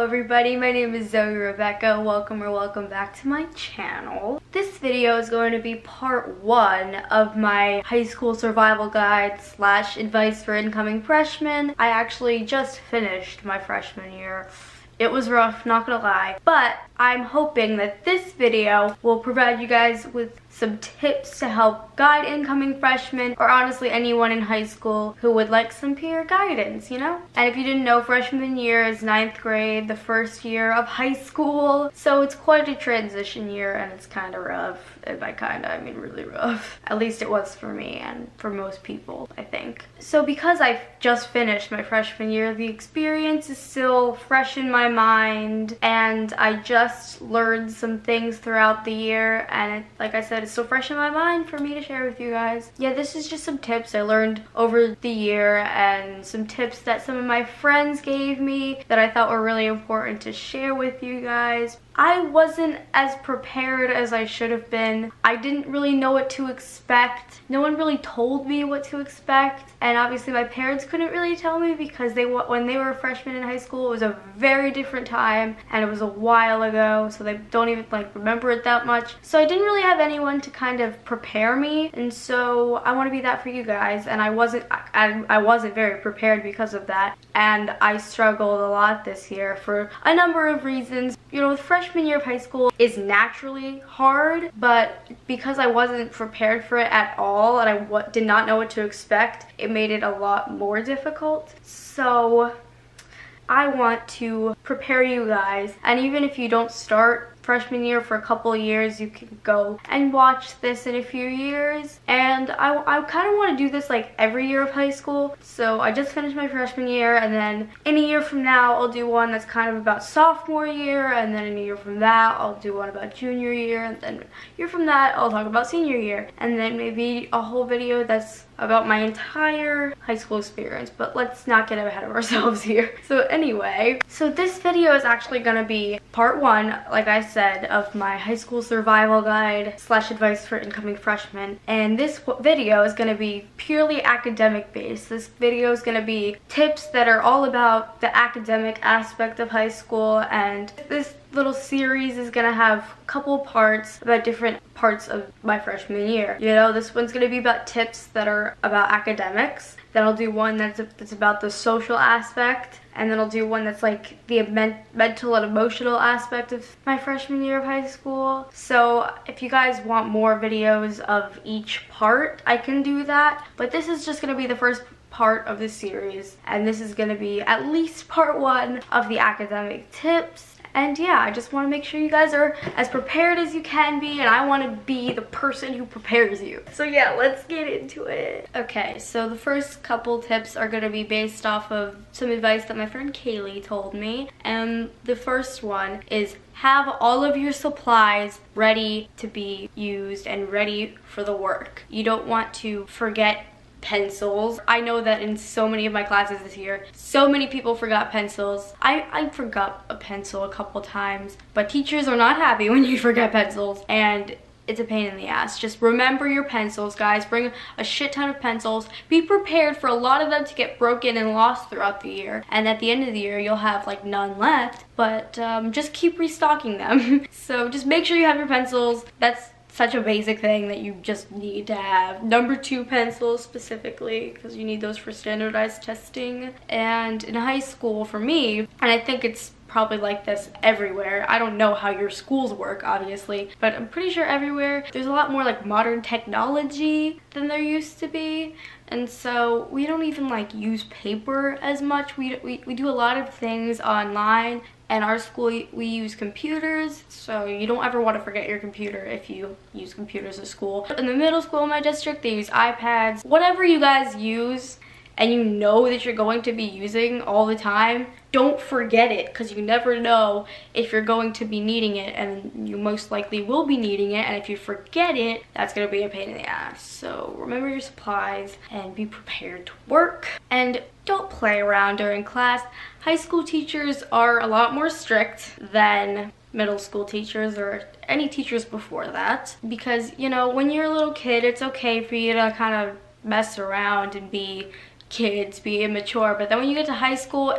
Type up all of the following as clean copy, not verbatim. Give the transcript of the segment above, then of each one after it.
Hello everybody, my name is Zoe Rebekah. Welcome back to my channel. This video is going to be part 1 of my high school survival guide / advice for incoming freshmen. I actually just finished my freshman year. It was rough, not gonna lie, but I'm hoping that this video will provide you guys with some tips to help guide incoming freshmen, or honestly anyone in high school who would like some peer guidance, you know? And if you didn't know, freshman year is 9th grade, the first year of high school, so it's quite a transition year and it's kind of rough. And by kind of, I mean really rough. At least it was for me and for most people, I think. So because I've just finished my freshman year, the experience is still fresh in my mind, and I just learned some things throughout the year, and like I said, it's still fresh in my mind for me to share with you guys. Yeah, this is just some tips I learned over the year and some tips that some of my friends gave me that I thought were really important to share with you guys. I wasn't as prepared as I should have been. I didn't really know what to expect. No one really told me what to expect, and obviously my parents couldn't really tell me because when they were freshmen in high school, it was a very different time and it was a while ago, so they don't even remember it that much. So I didn't really have anyone to kind of prepare me, and so I want to be that for you guys, and I wasn't very prepared because of that, and I struggled a lot this year for a number of reasons. You know, freshman year of high school is naturally hard, but because I wasn't prepared for it at all and I did not know what to expect, it made it a lot more difficult. So I want to prepare you guys, and even if you don't start freshman year for a couple of years, you can go and watch this in a few years. And I kind of want to do this like every year of high school. So I just finished my freshman year, and then in a year from now I'll do one that's kind of about sophomore year, and then in a year from that I'll do one about junior year, and then a year from that I'll talk about senior year, and then maybe a whole video that's about my entire high school experience. But let's not get ahead of ourselves here. So anyway, so this video is actually gonna be part 1, like I said, of my high school survival guide / advice for incoming freshmen. And this video is gonna be purely academic based. This video is gonna be tips that are all about the academic aspect of high school, and this little series is gonna have a couple parts about different parts of my freshman year. You know, this one's gonna be about tips that are about academics. Then I'll do one that's about the social aspect, and then I'll do one that's like the mental and emotional aspect of my freshman year of high school. So if you guys want more videos of each part, I can do that, but this is just gonna be the first part of the series, and this is gonna be at least part 1 of the academic tips. And yeah, I just want to make sure you guys are as prepared as you can be, and I want to be the person who prepares you. So yeah, let's get into it. Okay, so the first couple tips are going to be based off of some advice that my friend Kaylee told me. And the first one is have all of your supplies ready to be used and ready for the work. You don't want to forget pencils. I know that in so many of my classes this year, so many people forgot pencils. I forgot a pencil a couple times, but teachers are not happy when you forget pencils, and it's a pain in the ass. Just remember your pencils, guys. Bring a shit ton of pencils. Be prepared for a lot of them to get broken and lost throughout the year, and at the end of the year you'll have like none left, but just keep restocking them. So just make sure you have your pencils. That's such a basic thing that you just need to have. Number 2 pencils specifically, because you need those for standardized testing. And in high school, for me, and I think it's probably like this everywhere, I don't know how your schools work obviously, but I'm pretty sure everywhere there's a lot more like modern technology than there used to be. And so we don't even like use paper as much. We do a lot of things online. And our school, we use computers, so you don't ever want to forget your computer if you use computers at school. In the middle school in my district, they use iPads. Whatever you guys use and you know that you're going to be using all the time, don't forget it, because you never know if you're going to be needing it, and you most likely will be needing it, and if you forget it, that's going to be a pain in the ass. So remember your supplies and be prepared to work. And don't play around during class. High school teachers are a lot more strict than middle school teachers or any teachers before that, because, you know, when you're a little kid, it's okay for you to kind of mess around and be kids, be immature. But then when you get to high school,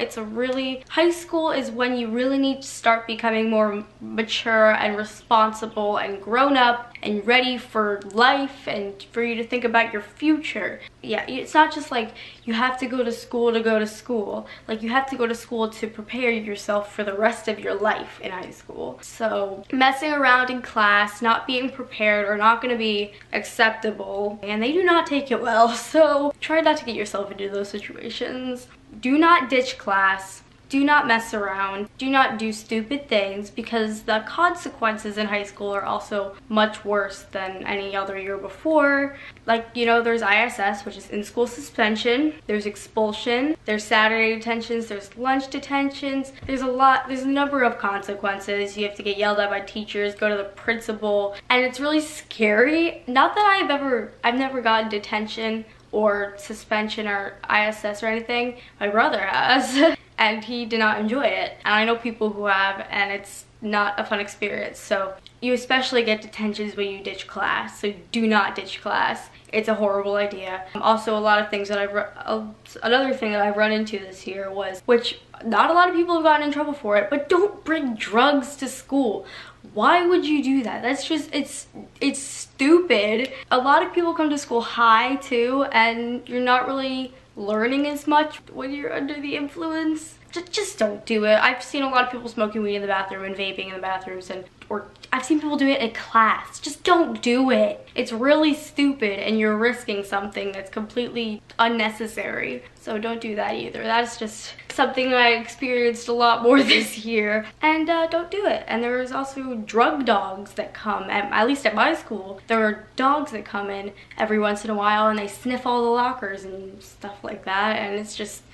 high school is when you really need to start becoming more mature and responsible and grown up and ready for life and for you to think about your future. Yeah, it's not just like you have to go to school to go to school. Like, you have to go to school to prepare yourself for the rest of your life in high school. So messing around in class, not being prepared, are not going to be acceptable, and they do not take it well. So try not to get yourself into those situations. Do not ditch class. Do not mess around. Do not do stupid things, because the consequences in high school are also much worse than any other year before. Like, you know, there's ISS, which is in-school suspension. There's expulsion. There's Saturday detentions. There's lunch detentions. There's a number of consequences. You have to get yelled at by teachers, go to the principal, and it's really scary. Not that I've never gotten detention or suspension or ISS or anything. My brother has. And he did not enjoy it. And I know people who have, and it's not a fun experience. So you especially get detentions when you ditch class. So do not ditch class. It's a horrible idea. Also, a lot of things that another thing that I've run into this year was, which not a lot of people have gotten in trouble for it, but don't bring drugs to school. Why would you do that? That's just, it's stupid. A lot of people come to school high too, and you're not really learning as much when you're under the influence. Just don't do it. I've seen a lot of people smoking weed in the bathroom and vaping in the bathrooms, or I've seen people do it in class. Just don't do it. It's really stupid, and you're risking something that's completely unnecessary. So don't do that either. That's just something I experienced a lot more this year. And don't do it. And there's also drug dogs that come, at least at my school. There are dogs that come in every once in a while, and they sniff all the lockers and stuff like that. And it's just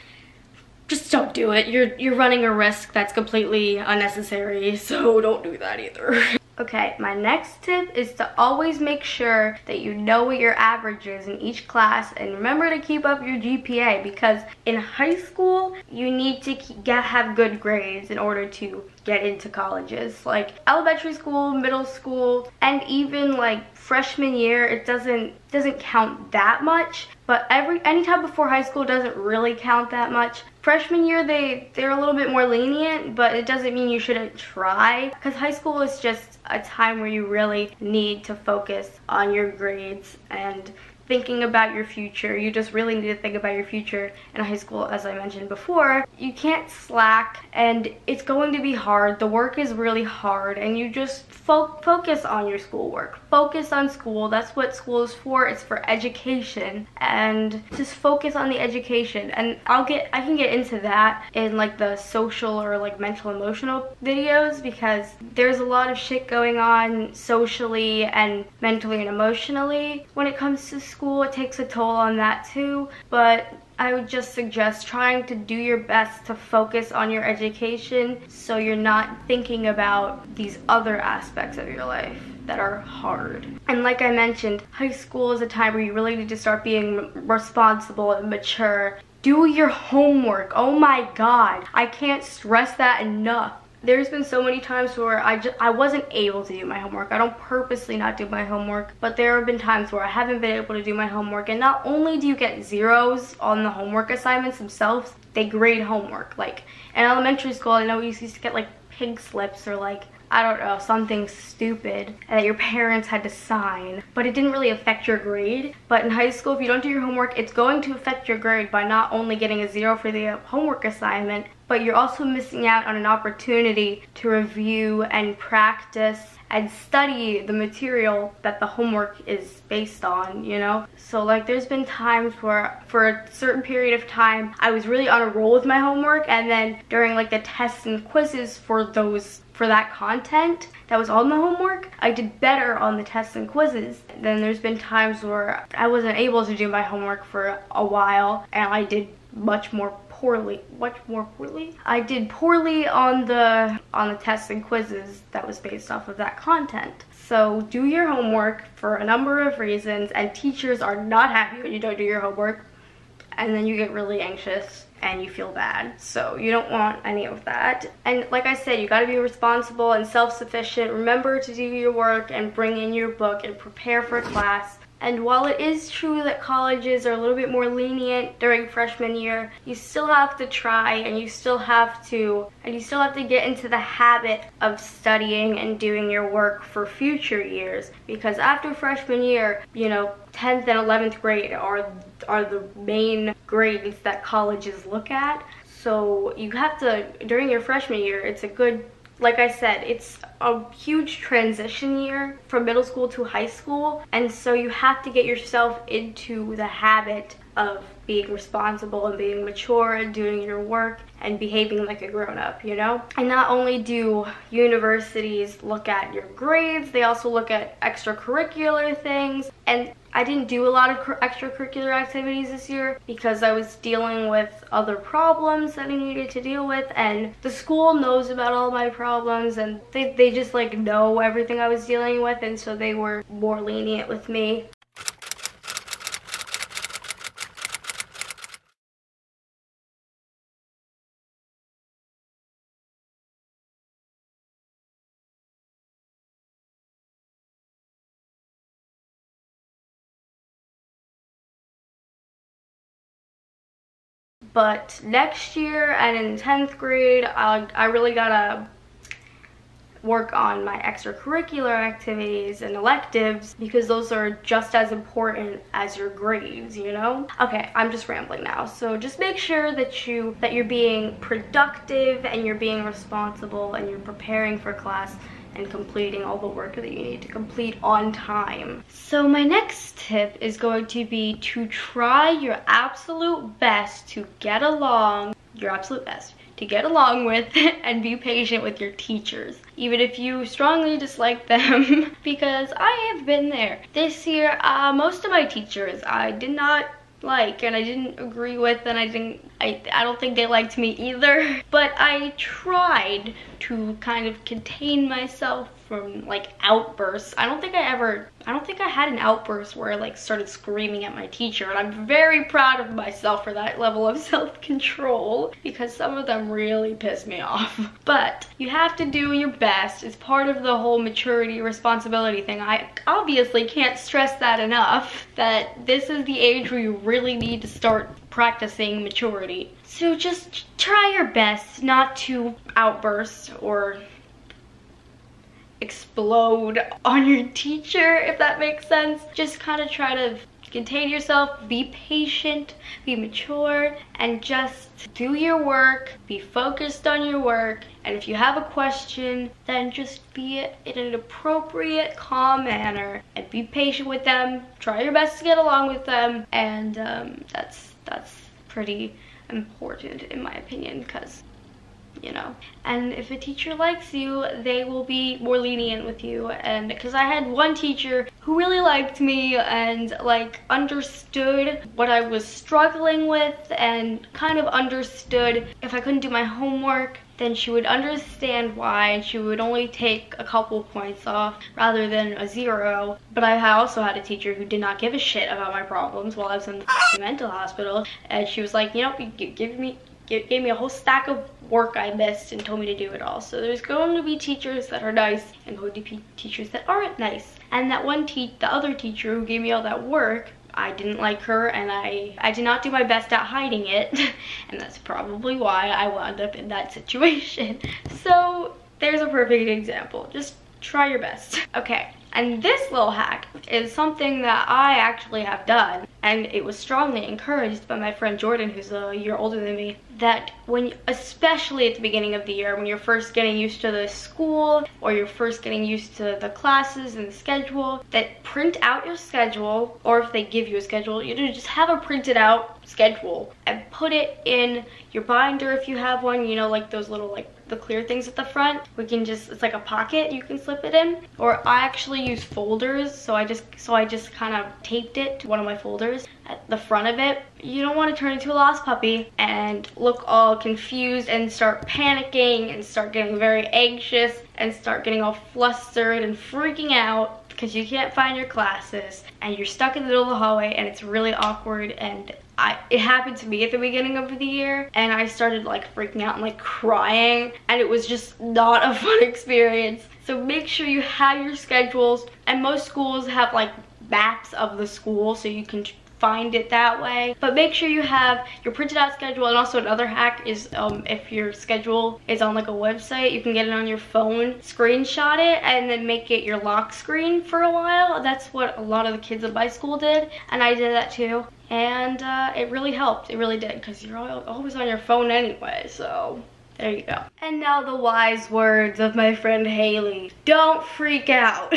don't do it. You're running a risk that's completely unnecessary, so don't do that either. Okay, my next tip is to always make sure that you know what your average is in each class, and remember to keep up your GPA, because in high school you need to have good grades in order to get into colleges. Like elementary school, middle school, and even like freshman year, it doesn't count that much, but anytime before high school doesn't really count that much. Freshman year, they're a little bit more lenient, but it doesn't mean you shouldn't try, because high school is just a time where you really need to focus on your grades and thinking about your future. You just really need to think about your future in high school. As I mentioned before, you can't slack, and it's going to be hard. The work is really hard, and you just focus on your schoolwork. Focus on school. That's what school is for. It's for education, and just focus on the education. And I can get into that in like the social or like mental emotional videos, because there's a lot of shit going on socially and mentally and emotionally when it comes to school. It takes a toll on that too, but I would just suggest trying to do your best to focus on your education, so you're not thinking about these other aspects of your life that are hard. And like I mentioned, high school is a time where you really need to start being responsible and mature. Do your homework. Oh my God, I can't stress that enough. There's been so many times where I wasn't able to do my homework. I don't purposely not do my homework, but there have been times where I haven't been able to do my homework. And not only do you get zeros on the homework assignments themselves, they grade homework. Like in elementary school, I know we used to get like pink slips or like, I don't know, something stupid that your parents had to sign, but it didn't really affect your grade. But in high school, if you don't do your homework, it's going to affect your grade by not only getting a 0 for the homework assignment, but you're also missing out on an opportunity to review and practice and study the material that the homework is based on, you know? So like there's been times where for a certain period of time I was really on a roll with my homework, and then during like the tests and quizzes for that content that was on the homework, I did better on the tests and quizzes. Then there's been times where I wasn't able to do my homework for a while, and I did much more poorly. I did poorly on the tests and quizzes that was based off of that content. So do your homework for a number of reasons, and teachers are not happy when you don't do your homework, and then you get really anxious and you feel bad. So you don't want any of that. And like I said, you got to be responsible and self-sufficient. Remember to do your work and bring in your book and prepare for class. And while it is true that colleges are a little bit more lenient during freshman year, you still have to try, and you still have to get into the habit of studying and doing your work for future years. Because after freshman year, you know, 10th and 11th grade are the main grades that colleges look at. So you have to, during your freshman year, it's a good, like I said, it's a huge transition year from middle school to high school, and so you have to get yourself into the habit of being responsible and being mature and doing your work and behaving like a grown-up, you know? And not only do universities look at your grades, they also look at extracurricular things. And I didn't do a lot of extracurricular activities this year because I was dealing with other problems that I needed to deal with, and the school knows about all my problems, and they just like know everything I was dealing with, and so they were more lenient with me. But next year and in 10th grade, I really gotta work on my extracurricular activities and electives, because those are just as important as your grades, you know? Okay, I'm just rambling now. So just make sure that you're being productive and you're being responsible and you're preparing for class and completing all the work that you need to complete on time. So my next tip is going to be to try your absolute best to get along, with and be patient with your teachers, even if you strongly dislike them, because I have been there. This year, most of my teachers I did not like, and I didn't agree with, and I don't think they liked me either, but I tried to kind of contain myself from like outbursts. I don't think I had an outburst where I like started screaming at my teacher, and I'm very proud of myself for that level of self-control, because some of them really pissed me off. But you have to do your best. It's part of the whole maturity responsibility thing. I obviously can't stress that enough, that this is the age where you really need to start practicing maturity. So just try your best not to outburst or explode on your teacher, if that makes sense. Just kind of try to contain yourself, be patient, be mature, and just do your work, be focused on your work, and if you have a question, then just be it in an appropriate, calm manner, and be patient with them, try your best to get along with them, and that's pretty important in my opinion, because you know, and if a teacher likes you, they will be more lenient with you. And because I had one teacher who really liked me and like understood what I was struggling with, and kind of understood if I couldn't do my homework, then she would understand why, and she would only take a couple points off rather than a 0. But I also had a teacher who did not give a shit about my problems while I was in the mental hospital, and she was like, you know, gave me a whole stack of work I missed and told me to do it all. So there's going to be teachers that are nice and going to be teachers that aren't nice. And that the other teacher who gave me all that work, I didn't like her, and I did not do my best at hiding it. And that's probably why I wound up in that situation. So there's a perfect example. Just try your best. Okay. And this little hack is something that I actually have done, and it was strongly encouraged by my friend Jordan, who's a year older than me, that especially at the beginning of the year, when you're first getting used to the school, or you're first getting used to the classes and the schedule, that print out your schedule, or if they give you a schedule, you just have a printed out schedule and put it in your binder if you have one, you know, like those little like the clear things at the front. It's like a pocket you can slip it in. Or I actually use folders, so I just kind of taped it to one of my folders at the front of it. You don't want to turn into a lost puppy and look all confused and start panicking and start getting very anxious and start getting all flustered and freaking out because you can't find your classes and you're stuck in the middle of the hallway and it's really awkward. And it happened to me at the beginning of the year, and I started like freaking out and like crying, and it was just not a fun experience. So make sure you have your schedules, and most schools have like maps of the school so you can find it that way. But make sure you have your printed out schedule. And also another hack is if your schedule is on like a website, you can get it on your phone, screenshot it, and then make it your lock screen for a while. That's what a lot of the kids at my school did, and I did that too. And it really helped. It really did, because you're always on your phone anyway, so there you go. And now the wise words of my friend Haley. Don't freak out.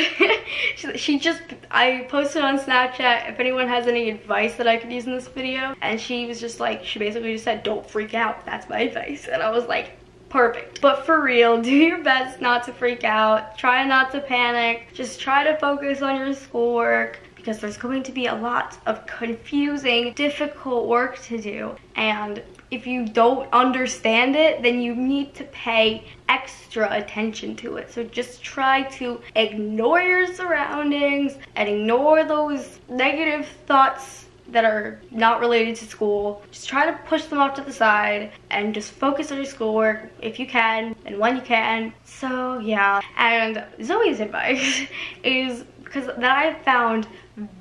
I posted on Snapchat if anyone has any advice that I could use in this video. And she was just like, she basically just said, don't freak out. That's my advice. And I was like, perfect. But for real, do your best not to freak out. Try not to panic. Just try to focus on your schoolwork, because there's going to be a lot of confusing, difficult work to do. And if you don't understand it, then you need to pay extra attention to it. So just try to ignore your surroundings and ignore those negative thoughts that are not related to school. Just try to push them off to the side and just focus on your schoolwork if you can and when you can. So yeah, and Zoe's advice is, because that I found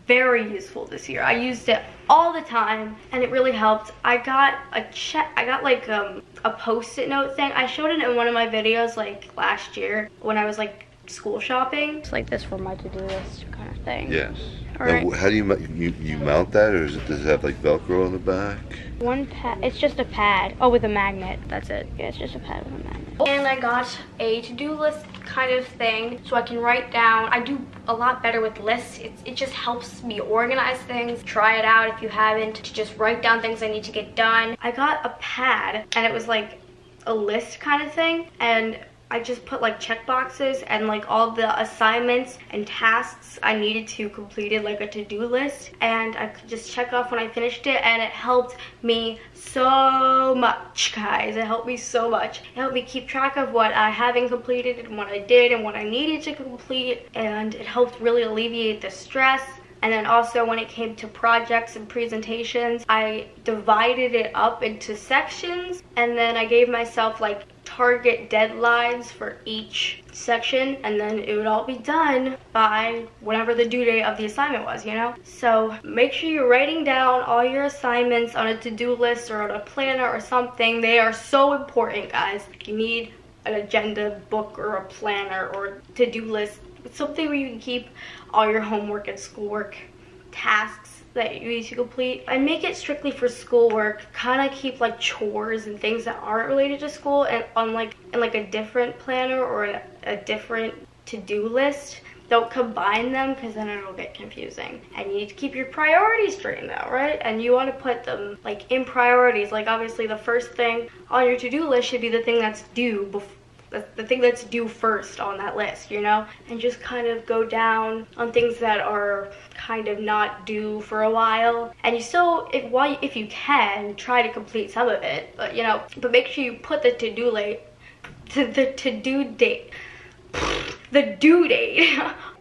very useful this year. I used it all the time and it really helped. I got like a post-it note thing. I showed it in one of my videos like last year when I was like school shopping. It's like this for my to-do list kind of thing. Yes. Right. Now, how do you mount that, or does it have like Velcro on the back? One pad. It's just a pad. Oh, with a magnet. That's it. Yeah, it's just a pad with a magnet. And I got a to-do list kind of thing so I can write down. I do a lot better with lists. It just helps me organize things. Try it out if you haven't, to just write down things I need to get done. I got a pad and it was like a list kind of thing, and I just put like check boxes and like all the assignments and tasks I needed to complete it, like a to-do list, and I could just check off when I finished it, and it helped me so much, guys. It helped me so much. It helped me keep track of what I haven't completed and what I did and what I needed to complete, and it helped really alleviate the stress. And then also when it came to projects and presentations, I divided it up into sections, and then I gave myself like target deadlines for each section, and then it would all be done by whenever the due date of the assignment was, you know? So make sure you're writing down all your assignments on a to-do list or on a planner or something. They are so important, guys. You need an agenda book or a planner or to-do list. It's something where you can keep all your homework and schoolwork tasks that you need to complete, and make it strictly for schoolwork. Kind of keep like chores and things that aren't related to school and on like in like a different planner or a different to-do list. Don't combine them, because then it'll get confusing. And you need to keep your priorities straight though, right? And you want to put them like in priorities. Like obviously the first thing on your to-do list should be the thing that's due before, the thing that's due first on that list, you know? And just kind of go down on things that are kind of not due for a while. And you still, if you can, try to complete some of it, but you know, but make sure you put the to-do date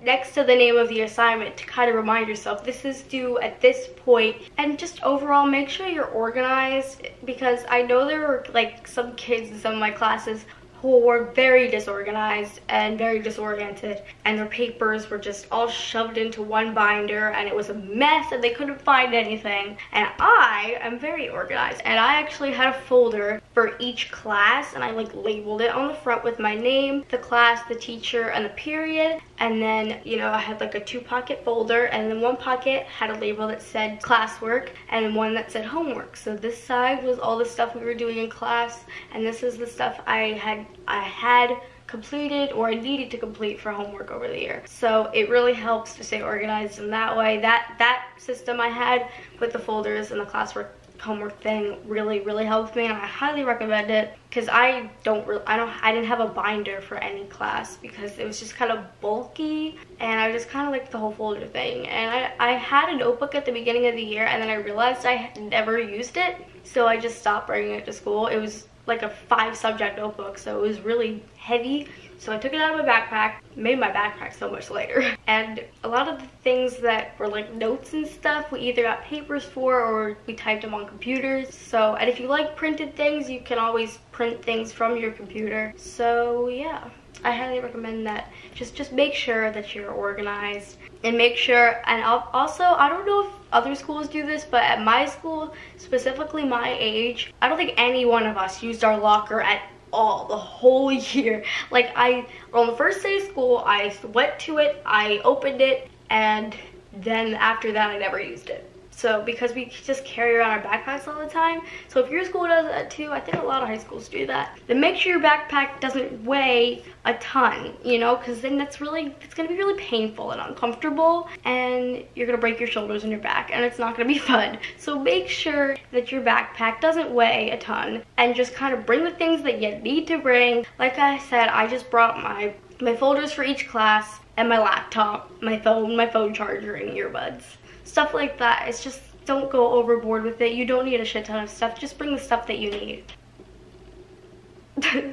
next to the name of the assignment to kind of remind yourself this is due at this point. And just overall make sure you're organized, because I know there were like some kids in some of my classes who were very disorganized and very disoriented, and their papers were just all shoved into one binder, and it was a mess and they couldn't find anything. And I am very organized, and I actually had a folder for each class, and I like labeled it on the front with my name, the class, the teacher, and the period. And then, you know, I had like a 2-pocket folder, and then one pocket had a label that said classwork and one that said homework. So this side was all the stuff we were doing in class, and this is the stuff I had completed or I needed to complete for homework over the year. So it really helps to stay organized in that way. That system I had with the folders and the classwork homework thing really helped me, and I highly recommend it, because I didn't have a binder for any class because it was just kind of bulky, and I just kind of liked the whole folder thing. And I had a notebook at the beginning of the year, and then I realized I had never used it, so I just stopped bringing it to school. It was like a 5-subject notebook, so it was really heavy. So I took it out of my backpack, made my backpack so much lighter. And a lot of the things that were like notes and stuff, we either got papers for or we typed them on computers. So, and if you like printed things, you can always print things from your computer. So yeah. I highly recommend that. Just make sure that you're organized, and make sure, and also, I don't know if other schools do this, but at my school, specifically my age, I don't think any one of us used our locker at all the whole year. Like, on the first day of school, I went to it, I opened it, and then after that I never used it. So because we just carry around our backpacks all the time, so if your school does that too, I think a lot of high schools do that, then make sure your backpack doesn't weigh a ton, you know, because then it's gonna be really painful and uncomfortable, and you're gonna break your shoulders and your back, and it's not gonna be fun. So make sure that your backpack doesn't weigh a ton, and just kind of bring the things that you need to bring. Like I said, I just brought my folders for each class, and my laptop, my phone charger, and earbuds. Stuff like that. It's just, don't go overboard with it. You don't need a shit ton of stuff. Just bring the stuff that you need.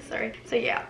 Sorry. So yeah.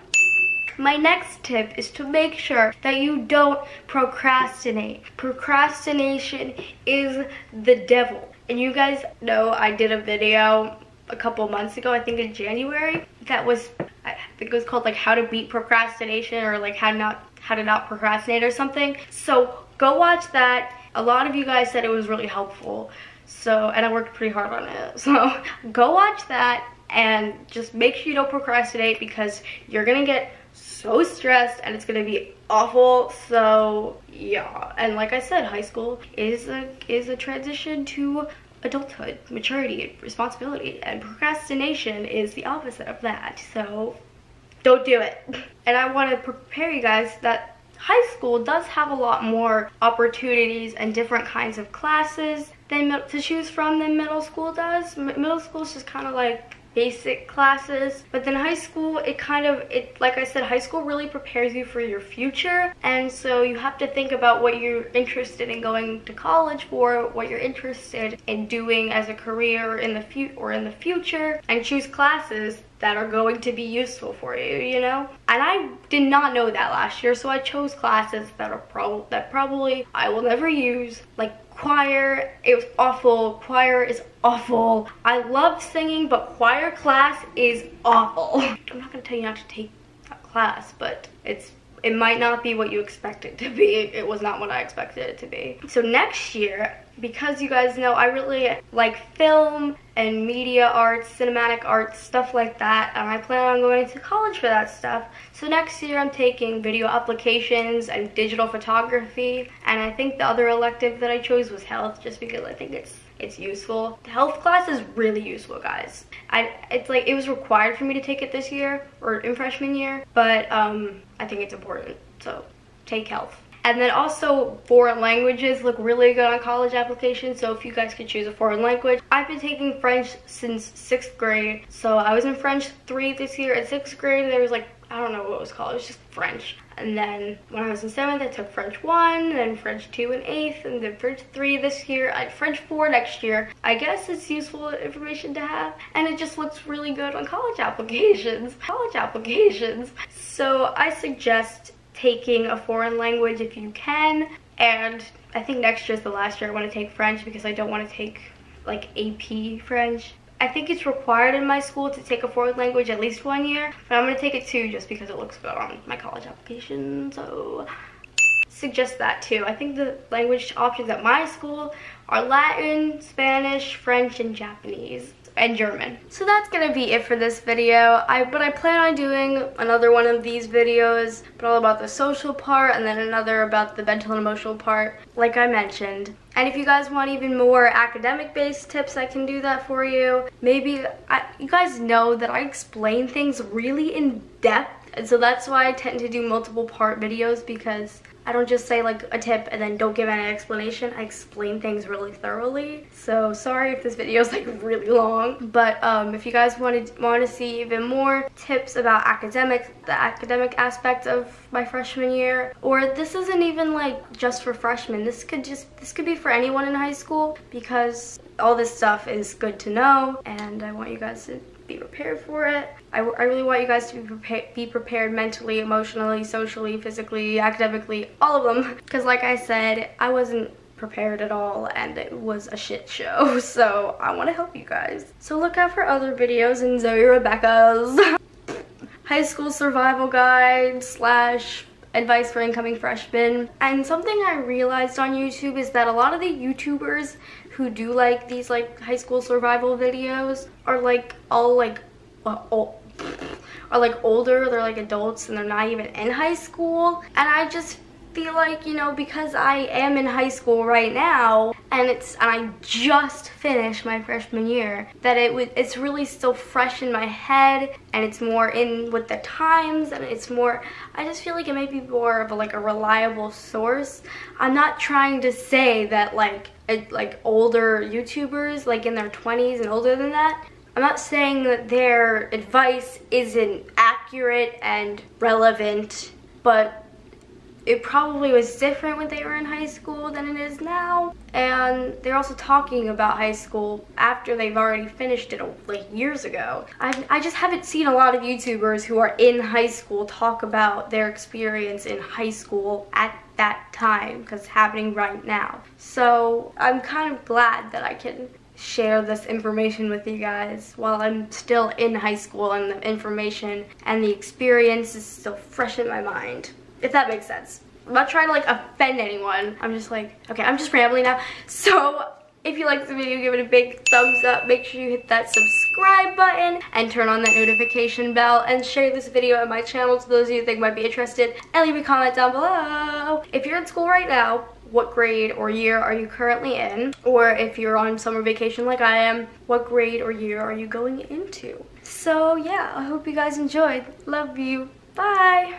My next tip is to make sure that you don't procrastinate. Procrastination is the devil. And you guys know I did a video a couple months ago, I think in January, that was, I think it was called like how to beat procrastination, or like how to not procrastinate or something. So go watch that. A lot of you guys said it was really helpful, so, and I worked pretty hard on it. So go watch that and just make sure you don't procrastinate, because you're gonna get so stressed and it's gonna be awful. So yeah, and like I said, high school is a transition to adulthood, maturity, responsibility, and procrastination is the opposite of that. So don't do it. And I want to prepare you guys that high school does have a lot more opportunities and different kinds of classes to choose from than middle school does. Middle school is just kind of like basic classes, but then high school, like I said, high school really prepares you for your future, and so you have to think about what you're interested in going to college for, what you're interested in doing as a career in the future, and choose classes that are going to be useful for you, you know? And I did not know that last year, so I chose classes that probably I will never use, like choir. It was awful. Choir is awful. I love singing, but choir class is awful. I'm not gonna tell you not to take that class, but it might not be what you expect it to be. It was not what I expected it to be. So next year, because you guys know I really like film and media arts, cinematic arts, stuff like that, and I plan on going to college for that stuff. So next year I'm taking video applications and digital photography, and I think the other elective that I chose was health, just because I think it's useful. The health class is really useful, guys. It's like, it was required for me to take it this year, or in freshman year, but I think it's important, so take health. And then also, foreign languages look really good on college applications, so if you guys could choose a foreign language. I've been taking French since 6th grade, so I was in French 3 this year. In 6th grade, there was like, I don't know what it was called, it was just French. And then when I was in 7th, I took French 1, then French 2 in 8th, and then French 3 this year, French 4 next year. I guess it's useful information to have, and it just looks really good on college applications. So I suggest taking a foreign language if you can, and I think next year is the last year I want to take French, because I don't want to take like AP French. I think it's required in my school to take a foreign language at least 1 year, but I'm going to take it 2 just because it looks good on my college application, so suggest that too. I think the language options at my school are Latin, Spanish, French, and Japanese, and German. So that's gonna be it for this video. But I plan on doing another one of these videos, but all about the social part, and then another about the mental and emotional part, like I mentioned. And if you guys want even more academic-based tips, I can do that for you. Maybe, you guys know that I explain things really in depth, and so that's why I tend to do multiple part videos, because I don't just say like a tip and then don't give any explanation. I explain things really thoroughly. So sorry if this video is like really long, but if you guys want to see even more tips about the academic aspects of my freshman year, or this isn't even like just for freshmen. This could be for anyone in high school, because all this stuff is good to know, and I want you guys to be prepared for it. I really want you guys to be prepared mentally, emotionally, socially, physically, academically, all of them. Because like I said, I wasn't prepared at all, and it was a shit show. So I want to help you guys. So look out for other videos in Zoe Rebekah's high school survival guide slash advice for incoming freshmen. And something I realized on YouTube is that a lot of the YouTubers who do like these like high school survival videos are like all like older. They're like adults and they're not even in high school. And I just feel like, you know, because I am in high school right now and I just finished my freshman year, that it's really still fresh in my head and it's more in with the times, and it's more, I just feel like it may be more of a reliable source. I'm not trying to say that like older YouTubers like in their 20s and older than that, I'm not saying that their advice isn't accurate and relevant, but it probably was different when they were in high school than it is now. And they're also talking about high school after they've already finished it like years ago. I just haven't seen a lot of YouTubers who are in high school talk about their experience in high school at that time, because it's happening right now. So I'm kind of glad that I can share this information with you guys while I'm still in high school and the information and the experience is still fresh in my mind, if that makes sense. I'm not trying to like offend anyone. I'm just like, okay, I'm just rambling now. So if you liked the video, give it a big thumbs up. Make sure you hit that subscribe button and turn on that notification bell, and share this video on my channel to those of you who think might be interested, and leave a comment down below. If you're in school right now, what grade or year are you currently in? Or if you're on summer vacation like I am, what grade or year are you going into? So yeah, I hope you guys enjoyed. Love you. Bye.